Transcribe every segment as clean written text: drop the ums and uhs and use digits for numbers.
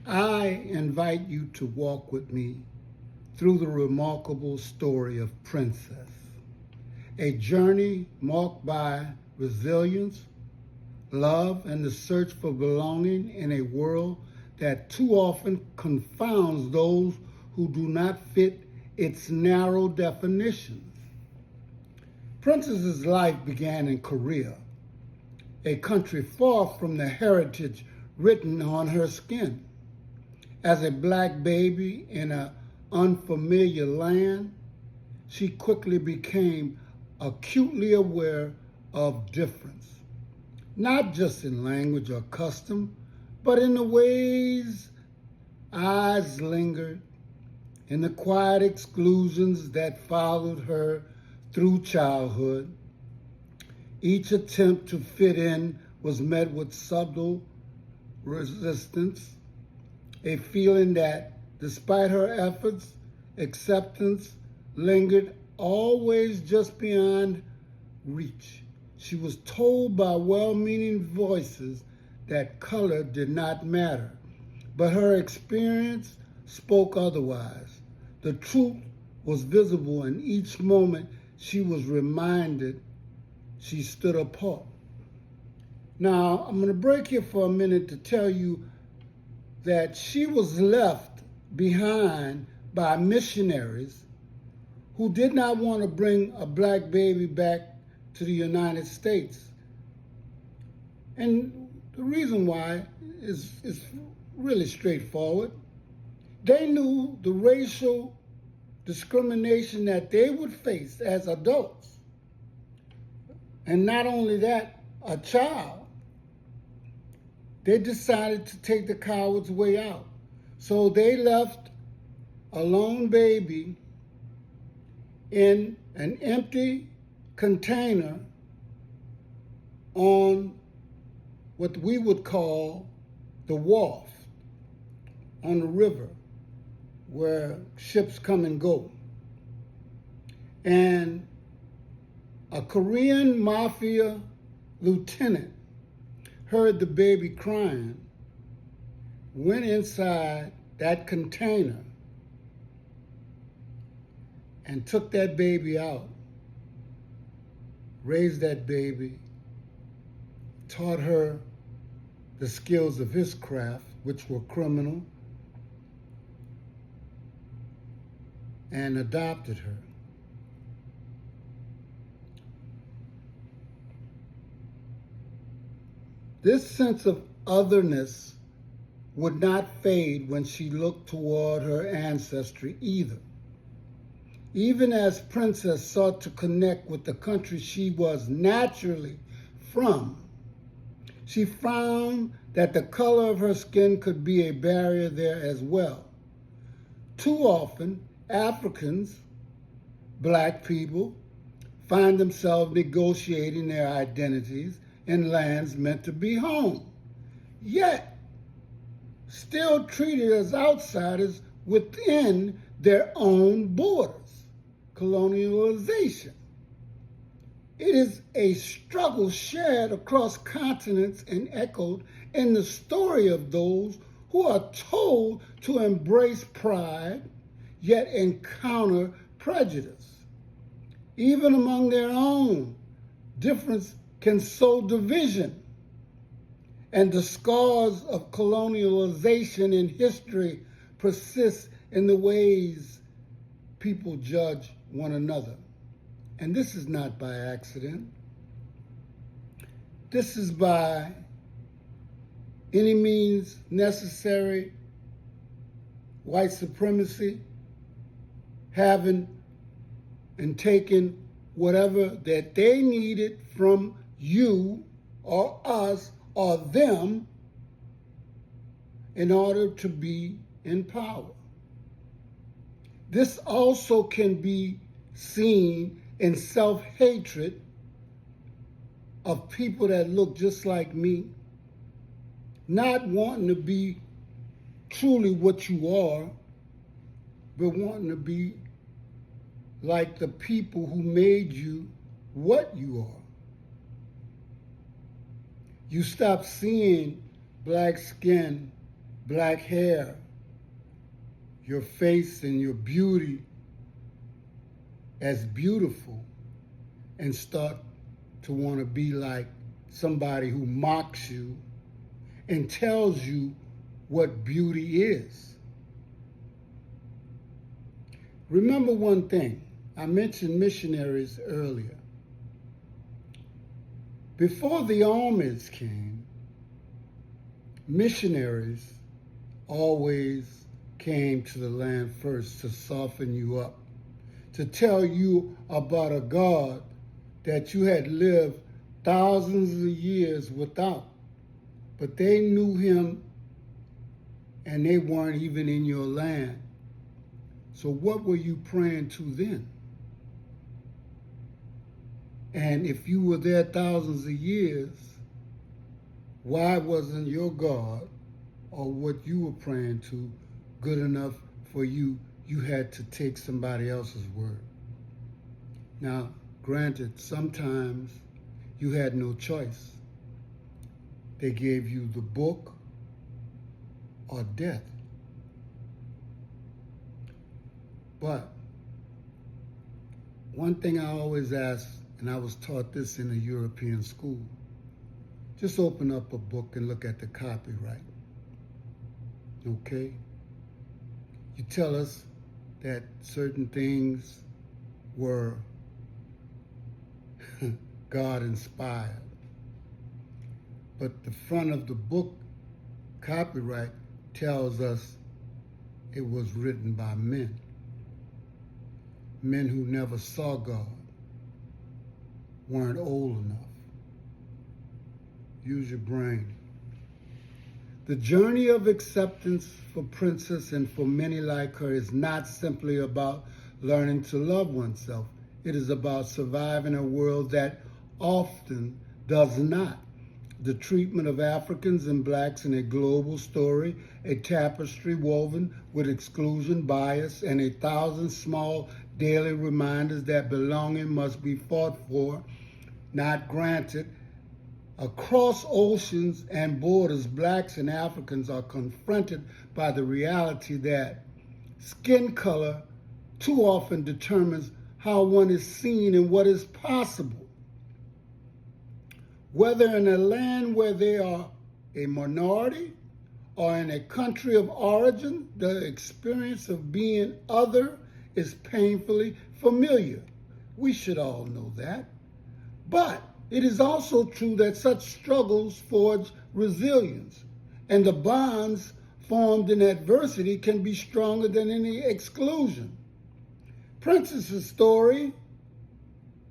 I invite you to walk with me through the remarkable story of Princess, a journey marked by resilience, love, and the search for belonging in a world that too often confounds those who do not fit its narrow definitions. Princess's life began in Korea, a country far from the heritage written on her skin. As a black baby in an unfamiliar land, she quickly became acutely aware of difference, not just in language or custom, but in the ways eyes lingered, in the quiet exclusions that followed her through childhood. Each attempt to fit in was met with subtle resistance, a feeling that, despite her efforts, acceptance lingered always just beyond reach. She was told by well meaning voices that color did not matter, but her experience spoke otherwise. The truth was visible in each moment she was reminded she stood apart. Now, I'm going to break here for a minute to tell you that she was left behind by missionaries who did not want to bring a black baby back to the United States. And the reason why is really straightforward. They knew the racial discrimination that they would face as adults. And not only that, a child. They decided to take the coward's way out. So they left a lone baby in an empty container on what we would call the wharf on the river where ships come and go. And a Korean mafia lieutenant heard the baby crying, went inside that container and took that baby out, raised that baby, taught her the skills of his craft, which were criminal, and adopted her. This sense of otherness would not fade when she looked toward her ancestry either. Even as Princess sought to connect with the country she was naturally from, she found that the color of her skin could be a barrier there as well. Too often, Africans, black people, find themselves negotiating their identities in lands meant to be home, yet still treated as outsiders within their own borders. Colonialization. It is a struggle shared across continents and echoed in the story of those who are told to embrace pride, yet encounter prejudice. Even among their own, difference can sow division, and the scars of colonialization in history persist in the ways people judge one another. And this is not by accident. This is by any means necessary white supremacy having and taking whatever that they needed from you or us or them in order to be in power. This also can be seen in self-hatred of people that look just like me, not wanting to be truly what you are, but wanting to be like the people who made you what you are. You stop seeing black skin black hair, your face and your beauty as beautiful and start to want to be like somebody who mocks you and tells you what beauty is. Remember one thing, I mentioned missionaries earlier. Before the armies came, missionaries always came to the land first to soften you up, to tell you about a God that you had lived thousands of years without. But they knew him and they weren't even in your land. So what were you praying to then? And if you were there thousands of years, why wasn't your God or what you were praying to good enough for you? You had to take somebody else's word. Now, granted, sometimes you had no choice. They gave you the book or death. But one thing I always ask, and I was taught this in a European school, just open up a book and look at the copyright. Okay? You tell us that certain things were God inspired. But the front of the book copyright tells us it was written by men. Men who never saw God, weren't old enough. Use your brain. The journey of acceptance for Princess and for many like her is not simply about learning to love oneself. It is about surviving a world that often does not. The treatment of Africans and blacks in a global story, a tapestry woven with exclusion, bias, and 1,000 small daily reminders that belonging must be fought for, not granted. Across oceans and borders, blacks and Africans are confronted by the reality that skin color too often determines how one is seen and what is possible. Whether in a land where they are a minority or in a country of origin, the experience of being other is painfully familiar. We should all know that. But it is also true that such struggles forge resilience, and the bonds formed in adversity can be stronger than any exclusion. Princess's story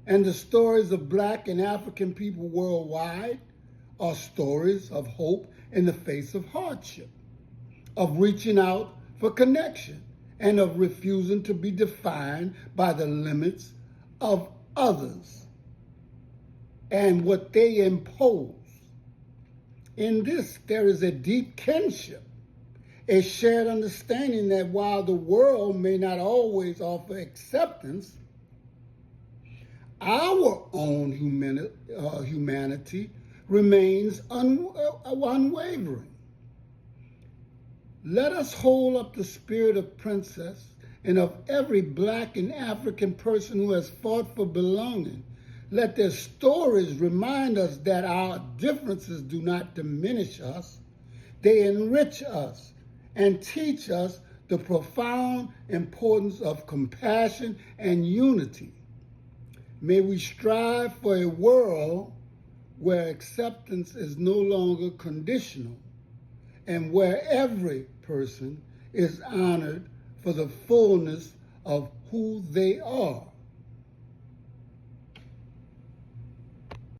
and the stories of black and African people worldwide are stories of hope in the face of hardship, of reaching out for connection, and of refusing to be defined by the limits of others and what they impose. In this, there is a deep kinship, a shared understanding that while the world may not always offer acceptance, our own humanity remains unwavering. Let us hold up the spirit of Princess and of every black and African person who has fought for belonging. Let their stories remind us that our differences do not diminish us. They enrich us and teach us the profound importance of compassion and unity. May we strive for a world where acceptance is no longer conditional and where every person is honored for the fullness of who they are.